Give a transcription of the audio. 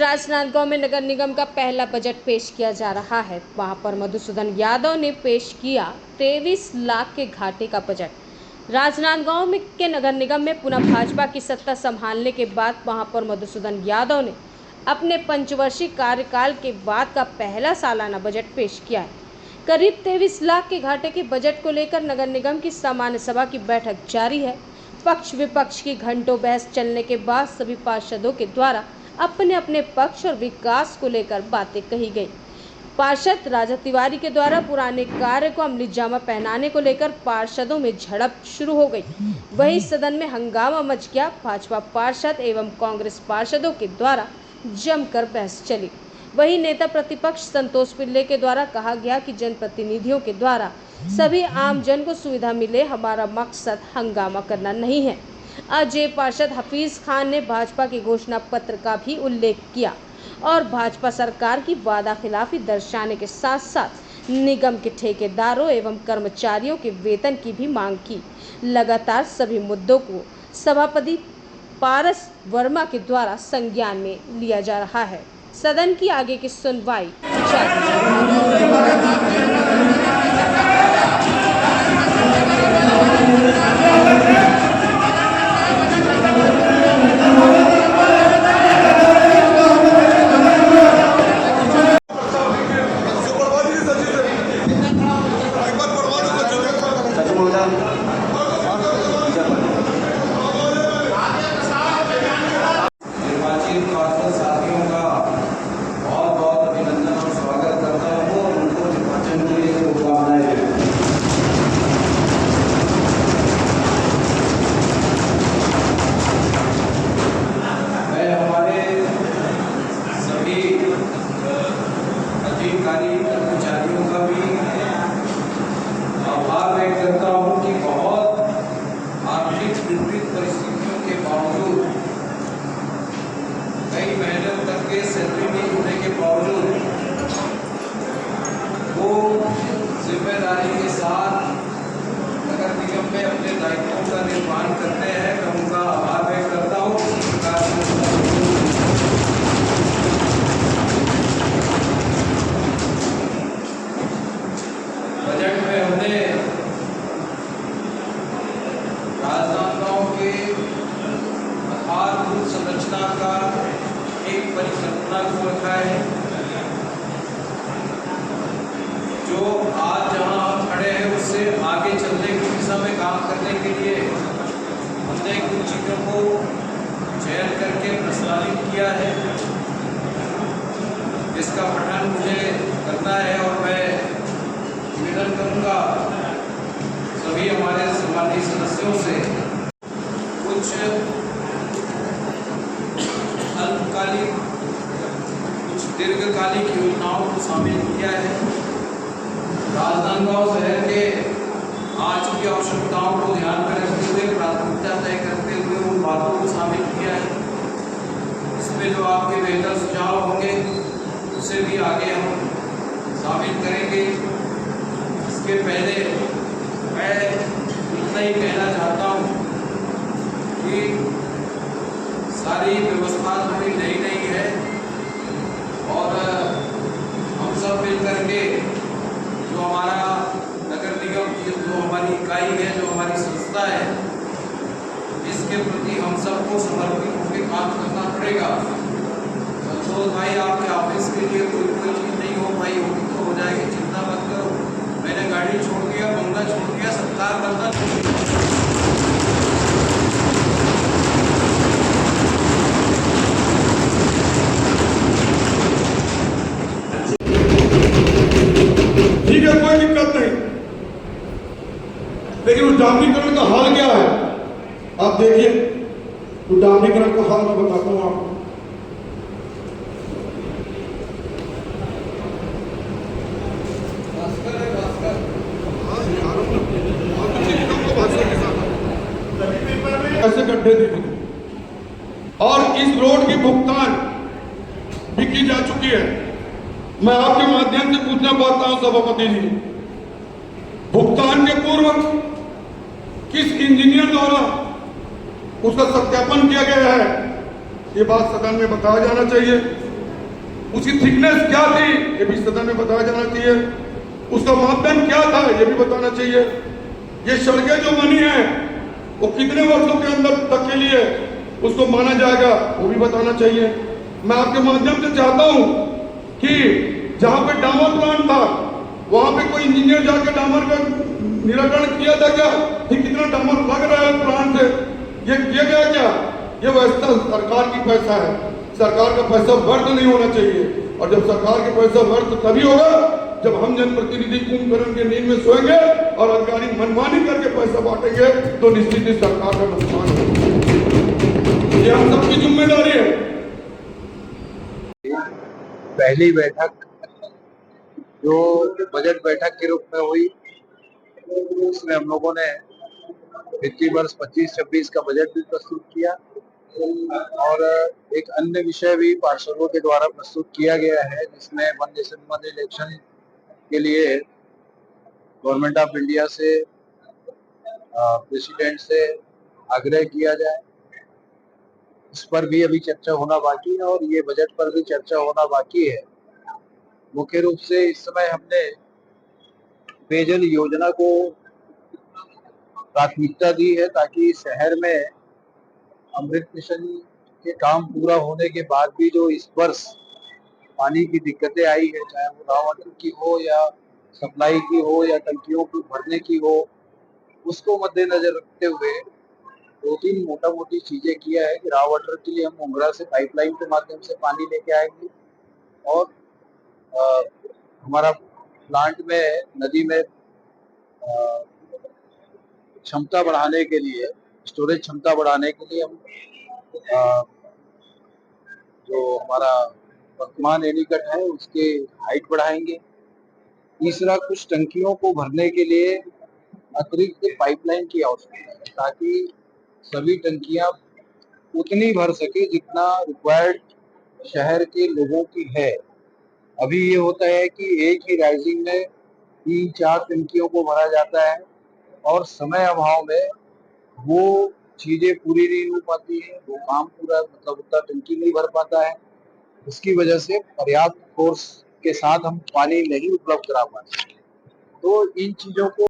राजनांदगांव में नगर निगम का पहला बजट पेश किया जा रहा है। वहां पर मधुसूदन यादव ने पेश किया 23 लाख के घाटे का बजट। राजनांदगांव के नगर निगम में पुनः भाजपा की सत्ता संभालने के बाद वहां पर मधुसूदन यादव ने अपने पंचवर्षीय कार्यकाल के बाद का पहला सालाना बजट पेश किया है। करीब 23 लाख के घाटे के बजट को लेकर नगर निगम की सामान्य सभा की बैठक जारी है। पक्ष विपक्ष की घंटों बहस चलने के बाद सभी पार्षदों के द्वारा अपने अपने पक्ष और विकास को लेकर बातें कही गई। पार्षद राजा तिवारी के द्वारा पुराने कार्य को अमली जामा पहनाने को लेकर पार्षदों में झड़प शुरू हो गई। वहीं सदन में हंगामा मच गया। भाजपा पार्षद एवं कांग्रेस पार्षदों के द्वारा जमकर बहस चली। वहीं नेता प्रतिपक्ष संतोष पिल्ले के द्वारा कहा गया कि जनप्रतिनिधियों के द्वारा सभी आम जन को सुविधा मिले, हमारा मकसद हंगामा करना नहीं है। अजय पार्षद हफीज खान ने भाजपा के घोषणा पत्र का भी उल्लेख किया और भाजपा सरकार की वादा खिलाफी दर्शाने के साथ साथ निगम के ठेकेदारों एवं कर्मचारियों के वेतन की भी मांग की। लगातार सभी मुद्दों को सभापति पारस वर्मा के द्वारा संज्ञान में लिया जा रहा है। सदन की आगे की सुनवाई कर्मचारियों का भी आभार व्यक्त करता हूं कि बहुत आर्थिक विपरीत परिस्थितियों के बावजूद कई मेहनत करके सैलरी नहीं होने के बावजूद वो जिम्मेदारी के साथ नगर निगम में अपने दायित्वों का निर्वहन करते हैं। मैं उनका आभार व्यक्त करता हूँ। इस प्रकार बजट में हमने राजनांदगांव के आधारभूत संरचना का एक परिकल्पना को रखा है। जो आज जहां हम खड़े हैं उससे आगे चलने की दिशा में काम करने के लिए हमने कुछ चीजों को चयन करके प्रस्तावित किया है। इसका पठन मुझे करना है और मैं निवेदन करूंगा सभी हमारे सम्मानित सदस्यों से कुछ अल्पकालिक कुछ दीर्घकालिक योजनाओं को शामिल किया है। राजनांदगांव शहर के आज की आवश्यकताओं को ध्यान में रखते हुए प्राथमिकता तय करते हुए उन बातों को शामिल किया है। इसमें जो आपके बेहतर सुझाव होंगे उसे भी आगे हम शामिल करेंगे। इसके पहले मैं इतना ही कहना चाहता हूँ कि सारी व्यवस्था थोड़ी नई नई है और हम सब मिल करके जो हमारा नगर निगम की जो हमारी इकाई है, जो हमारी संस्था है, इसके प्रति हम सबको समर्पित होकर काम करना पड़ेगा। संतोष भाई, आपके ऑफिस के लिए कोई चीज़ नहीं हो पाई होगी तो हो जाएगी, चिंता मत करो। मैंने गाड़ी छोड़ दिया, बंगला छोड़ दिया, सत्कार करना छोड़ दिया। ठीक है, कोई दिक्कत नहीं, लेकिन उस डामरीकरण का हाल क्या है आप देखिए। उस डामरीकरण का हाल मैं बताता हूँ आपको। ऐसे गड्ढे दिखे और इस रोड की भुगतान भी की जा चुकी है। मैं आपके माध्यम से पूछना चाहता हूं सभापति जी, भुगतान के पूर्व किस इंजीनियर द्वारा उसका सत्यापन किया गया है, ये बात सदन में बताया जाना चाहिए। उसकी थिकनेस क्या थी ये भी सदन में बताया जाना चाहिए, उसका मापदंड क्या था ये भी बताना चाहिए। ये सड़कें जो बनी है वो कितने वर्षों के अंदर तक के लिए उसको माना जाएगा वो भी बताना चाहिए। मैं आपके माध्यम से चाहता हूं कि जहां पे डामर प्लांट था वहां पे कोई इंजीनियर जाकर डामर का निराकरण किया था क्या कि कितना डामर लग रहा है प्लांट से, ये किया गया क्या? ये व्यवस्था सरकार की पैसा है, सरकार का पैसा व्यर्थ नहीं होना चाहिए। और जब सरकार के पैसा व्यर्थ तभी होगा जब हम जनप्रतिनिधि कुंभकर्ण के नींद में सोएंगे और अधिकारी मनमानी करके पैसा बांटेंगे तो निश्चित ही सरकार का नुकसान होगा। ये हम सबकी जिम्मेदारी है। पहली बैठक जो बजट बैठक के रूप में हुई उसमें हम लोगों ने वित्तीय वर्ष 25-26 का बजट भी प्रस्तुत किया और एक अन्य विषय भी पार्षदों के द्वारा प्रस्तुत किया गया है जिसमें 1 दिसंबर इलेक्शन के लिए गवर्नमेंट ऑफ इंडिया से प्रेसिडेंट से आग्रह किया जाए। इस पर भी अभी चर्चा होना बाकी है और ये बजट पर भी चर्चा होना बाकी है। मुख्य रूप से इस समय हमने पेयजल योजना को प्राथमिकता दी है ताकि शहर में अमृत मिशन के काम पूरा होने के बाद भी जो इस वर्ष पानी की दिक्कतें आई है, चाहे वो रॉ वाटर की हो या सप्लाई की हो या टंकियों को भरने की हो, उसको मद्देनजर रखते हुए 2-3 मोटा मोटी चीजें किया है कि रॉ वाटर के लिए हम मुंगरा से पाइपलाइन के माध्यम से पानी लेके आएंगे और अ, हमारा प्लांट में नदी में क्षमता बढ़ाने के लिए, स्टोरेज क्षमता बढ़ाने के लिए हम अ, जो हमारा वर्तमान एनीकट है उसके हाइट बढ़ाएंगे। तीसरा, कुछ टंकियों को भरने के लिए अतिरिक्त पाइपलाइन की आवश्यकता है ताकि सभी टंकियां उतनी भर सके जितना रिक्वायर्ड शहर के लोगों की है। अभी ये होता है कि एक ही राइजिंग में 3-4 टंकियों को भरा जाता है और समय अभाव में वो चीजें पूरी नहीं हो पाती है, वो काम पूरा मतलब उतना टंकी नहीं भर पाता है। इसकी वजह से पर्याप्त फोर्स के साथ हम पानी नहीं उपलब्ध करा पाते। तो इन चीजों को